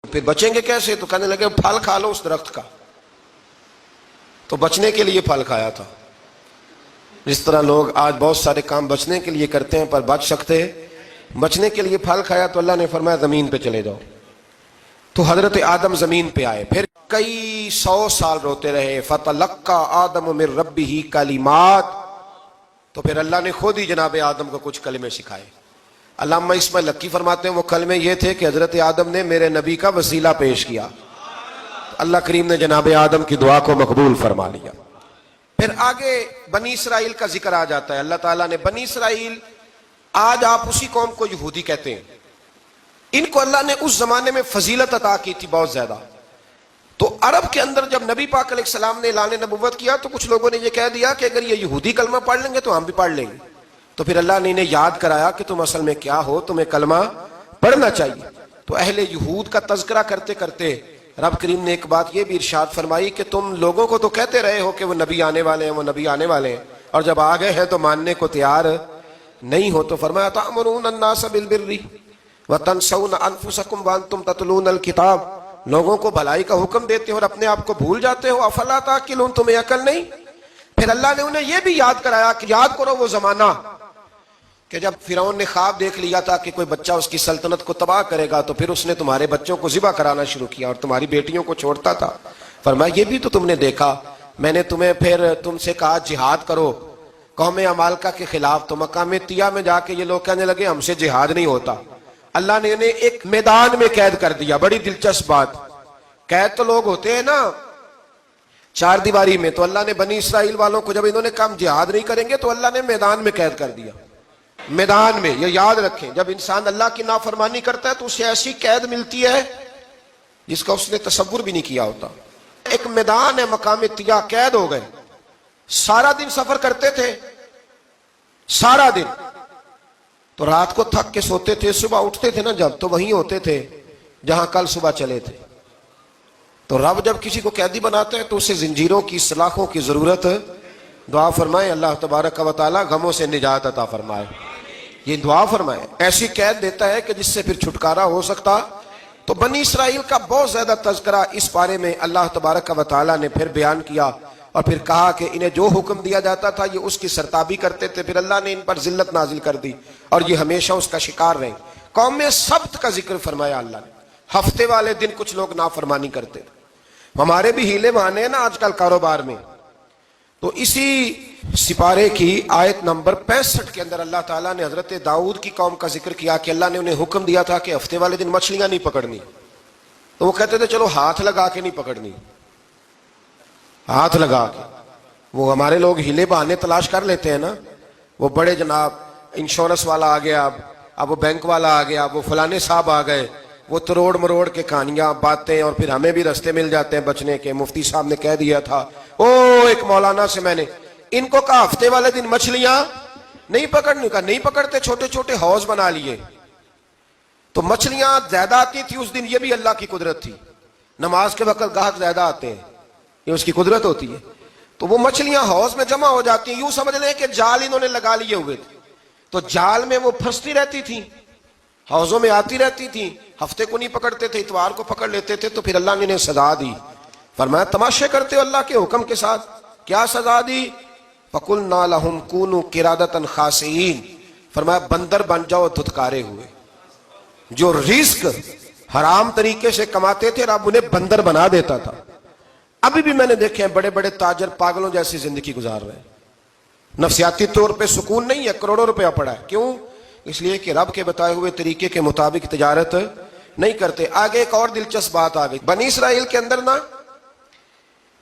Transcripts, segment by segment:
پھر بچیں گے کیسے؟ تو کہنے لگے پھل کھا لو اس درخت کا. تو بچنے کے لیے پھل کھایا تھا. جس طرح لوگ آج بہت سارے کام بچنے کے لیے کرتے ہیں پر بچ سکتے، بچنے کے لیے پھل کھایا تو اللہ نے فرمایا زمین پہ چلے جاؤ. تو حضرت آدم زمین پہ آئے، پھر کئی 100 سال روتے رہے. فَتَلَقَّى آدَمُ مِن رَبِّهِ کَلِمَاتٍ، تو پھر اللہ نے خود ہی جناب آدم کو کچھ کلمے سکھائے. علامہ اسماعیل لکی فرماتے ہیں وہ کلمے یہ تھے کہ حضرت آدم نے میرے نبی کا وسیلہ پیش کیا، اللہ کریم نے جناب آدم کی دعا کو مقبول فرما لیا. پھر آگے بنی اسرائیل کا ذکر آ جاتا ہے. اللہ تعالیٰ نے بنی اسرائیل، آج آپ اسی قوم کو یہودی کہتے ہیں، ان کو اللہ نے اس زمانے میں فضیلت عطا کی تھی بہت زیادہ. تو عرب کے اندر جب نبی پاک علیہ السلام نے اعلان نبوت کیا تو کچھ لوگوں نے یہ کہہ دیا کہ اگر یہ یہودی کلمہ پڑھ لیں گے تو ہم بھی پڑھ لیں گے. تو پھر اللہ نے انہیں یاد کرایا کہ تم اصل میں کیا ہو، تمہیں کلمہ پڑھنا چاہیے. تو اہل یہود کا تذکرہ کرتے کرتے رب کریم نے ایک بات یہ بھی ارشاد فرمائی کہ تم لوگوں کو تو کہتے رہے ہو کہ وہ نبی آنے والے ہیں، وہ نبی آنے والے ہیں، اور جب آ گئے ہیں تو ماننے کو تیار نہیں ہو. تو فرمایا تأمرون الناس بالبر وتنسون انفسکم وانتم تتلون الکتاب، لوگوں کو بھلائی کا حکم دیتے ہو اور اپنے آپ کو بھول جاتے ہو. افلا تعقلون، تمہیں عقل نہیں؟ پھر اللہ نے انہیں یہ بھی یاد کرایا کہ یاد کرو وہ زمانہ کہ جب فرعون نے خواب دیکھ لیا تھا کہ کوئی بچہ اس کی سلطنت کو تباہ کرے گا، تو پھر اس نے تمہارے بچوں کو ذبح کرانا شروع کیا اور تمہاری بیٹیوں کو چھوڑتا تھا. فرمایا یہ بھی تو تم نے دیکھا، میں نے تمہیں پھر تم سے کہا جہاد کرو قوم عمالقہ کے خلاف، تو مقام طیہ میں جا کے یہ لوگ کہنے لگے ہم سے جہاد نہیں ہوتا. اللہ نے انہیں ایک میدان میں قید کر دیا. بڑی دلچسپ بات، قید تو لوگ ہوتے ہیں نا چار دیواری میں، تو اللہ نے بنی اسرائیل والوں کو جب انہوں نے کہا جہاد نہیں کریں گے تو اللہ نے میدان میں قید کر دیا. میدان میں، یہ یاد رکھیں، جب انسان اللہ کی نافرمانی کرتا ہے تو اسے ایسی قید ملتی ہے جس کا اس نے تصور بھی نہیں کیا ہوتا. ایک میدان ہے مقام طیہ، قید ہو گئے. سارا دن سفر کرتے تھے، سارا دن، تو رات کو تھک کے سوتے تھے، صبح اٹھتے تھے نا جب تو وہیں ہوتے تھے جہاں کل صبح چلے تھے. تو رب جب کسی کو قیدی بناتا ہے تو اسے زنجیروں کی، سلاخوں کی ضرورت. دعا فرمائے اللہ تبارک و تعالی غموں سے نجات عطا فرمائے. یہ دعا فرمائے، ایسی قید دیتا ہے کہ جس سے پھر چھٹکارا ہو سکتا. تو بنی اسرائیل کا بہت زیادہ تذکرہ اس بارے میں اللہ تبارک و تعالی نے پھر بیان کیا، اور پھر کہا کہ انہیں جو حکم دیا جاتا تھا یہ اس کی سرتابی کرتے تھے. پھر اللہ نے ان پر ذلت نازل کر دی اور یہ ہمیشہ اس کا شکار رہے. قوم سبت کا ذکر فرمایا اللہ نے. ہفتے والے دن کچھ لوگ نافرمانی کرتے تھے. ہمارے بھی ہیلے بہانے ہیں نا آج کل کاروبار میں. تو اسی سپارے کی آیت نمبر 65 کے اندر اللہ تعالیٰ نے حضرت داؤد کی قوم کا ذکر کیا کہ اللہ نے انہیں حکم دیا تھا کہ ہفتے والے دن مچھلیاں نہیں پکڑنی. تو وہ کہتے تھے چلو ہاتھ لگا کے نہیں پکڑنی، ہاتھ لگا کے. وہ ہمارے لوگ ہیلے بہانے تلاش کر لیتے ہیں نا، وہ بڑے جناب انشورنس والا آ گیا، اب وہ بینک والا آ گیا، وہ فلانے صاحب آ گئے، وہ تروڑ مروڑ کے کہانیاں باتیں، اور پھر ہمیں بھی رستے مل جاتے ہیں بچنے کے. مفتی صاحب نے کہہ دیا تھا، ایک مولانا سے میں نے ان کو کہا ہفتے والے دن مچھلیاں نہیں پکڑنے کا. نہیں پکڑتے، چھوٹے چھوٹے حوض بنا لیے. تو مچھلیاں زیادہ آتی تھی اس دن، یہ بھی اللہ کی قدرت تھی. نماز کے وقت گاہک زیادہ آتے ہیں، یہ اس کی قدرت ہوتی ہے. تو وہ مچھلیاں حوض میں جمع ہو جاتی ہیں. یوں سمجھ لیں کہ جال انہوں نے لگا لیے ہوئے تھے، تو جال میں وہ پھنستی رہتی تھی، حوضوں میں آتی رہتی تھی. ہفتے کو نہیں پکڑتے تھے، اتوار کو پکڑ لیتے تھے. تو پھر اللہ نے انہیں سزا دی. فرمایا تماشے کرتے ہو اللہ کے حکم کے ساتھ. کیا سزا دی؟ فَقُلْنَا لَهُمْ كُونُوا قِرَادَةً خَاسِئِينَ، فرمایا بندر بن جاؤ دھتکارے ہوئے. جو رزق حرام طریقے سے کماتے تھے رب انہیں بندر بنا دیتا تھا. ابھی بھی میں نے دیکھے ہیں بڑے بڑے تاجر پاگلوں جیسی زندگی گزار رہے ہیں. نفسیاتی طور پہ سکون نہیں ہے، کروڑوں روپیہ پڑا ہے. کیوں؟ اس لیے کہ رب کے بتائے ہوئے طریقے کے مطابق تجارت نہیں کرتے. آگے ایک اور دلچسپ بات آ گئی. بنی اسرائیل کے اندر نا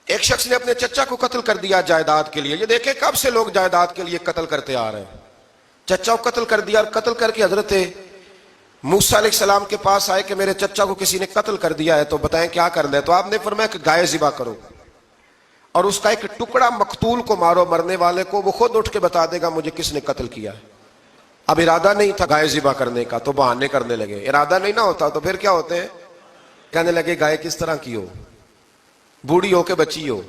ایک شخص نے اپنے چچا کو قتل کر دیا جائیداد کے لیے. یہ دیکھیں کب سے لوگ جائیداد کے لیے قتل کرتے آ رہے ہیں. چچا کو قتل کر دیا، اور قتل کر کے حضرت موسیٰ علیہ السلام کے پاس آئے کہ میرے چچا کو کسی نے قتل کر دیا ہے، تو بتائیں کیا کرنا ہے. تو آپ نے فرمایا کہ گائے ذبح کرو اور اس کا ایک ٹکڑا مقتول کو مارو، مرنے والے کو. وہ خود اٹھ کے بتا دے گا مجھے کس نے قتل کیا ہے. اب ارادہ نہیں تھا گائے ذبح کرنے کا تو بہانے کرنے لگے. ارادہ نہیں نہ ہوتا تو پھر کیا ہوتے ہیں، کہنے لگے گائے کس طرح کی ہو، بوڑھی ہو کہ بچی ہو،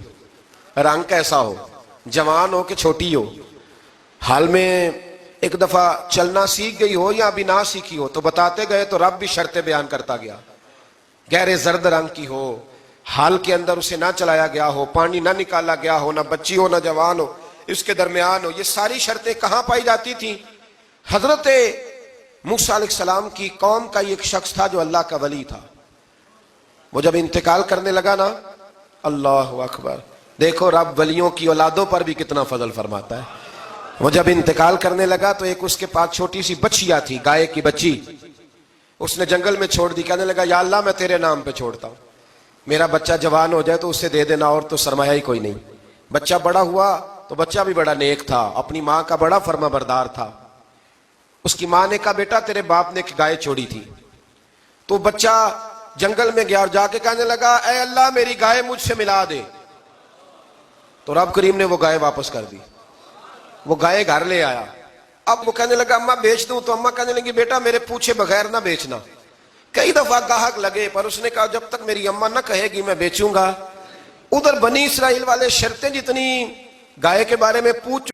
رنگ کیسا ہو، جوان ہو کہ چھوٹی ہو، حال میں ایک دفعہ چلنا سیکھ گئی ہو یا ابھی نہ سیکھی ہو. تو بتاتے گئے تو رب بھی شرطیں بیان کرتا گیا گہرے زرد رنگ کی ہو، حال کے اندر اسے نہ چلایا گیا ہو، پانی نہ نکالا گیا ہو، نہ بچی ہو نہ جوان ہو، اس کے درمیان ہو. یہ ساری شرطیں کہاں پائی جاتی تھیں؟ حضرت موسیٰ علیہ السلام کی قوم کا ایک شخص تھا جو اللہ کا ولی تھا. وہ جب انتقال کرنے لگا نا، اللہ اکبر، دیکھو رب ولیوں کی اولادوں پر بھی کتنا فضل فرماتا ہے. وہ جب انتقال کرنے لگا تو ایک اس کے پاس چھوٹی سی بچیا تھی، گائے کی بچی، اس نے جنگل میں چھوڑ دی. کہنے لگا یا اللہ میں تیرے نام پہ چھوڑتا ہوں، میرا بچہ جوان ہو جائے تو اسے دے دینا، اور تو سرمایہ ہی کوئی نہیں. بچہ بڑا ہوا تو بچہ بھی بڑا نیک تھا، اپنی ماں کا بڑا فرما بردار تھا. اس کی ماں نے کہا بیٹا تیرے باپ نے ایک گائے چھوڑی تھی. تو بچہ جنگل میں گیا اور جا کے کہنے لگا اے اللہ میری گائے مجھ سے ملا دے. تو رب کریم نے وہ گائے واپس کر دی. وہ گائے گھر لے آیا. اب وہ کہنے لگا اماں بیچ دوں، تو اماں کہنے لگی بیٹا میرے پوچھے بغیر نہ بیچنا. کئی دفعہ گاہک لگے پر اس نے کہا جب تک میری اماں نہ کہے گی میں بیچوں گا. ادھر بنی اسرائیل والے شرطیں جتنی گائے کے بارے میں پوچھ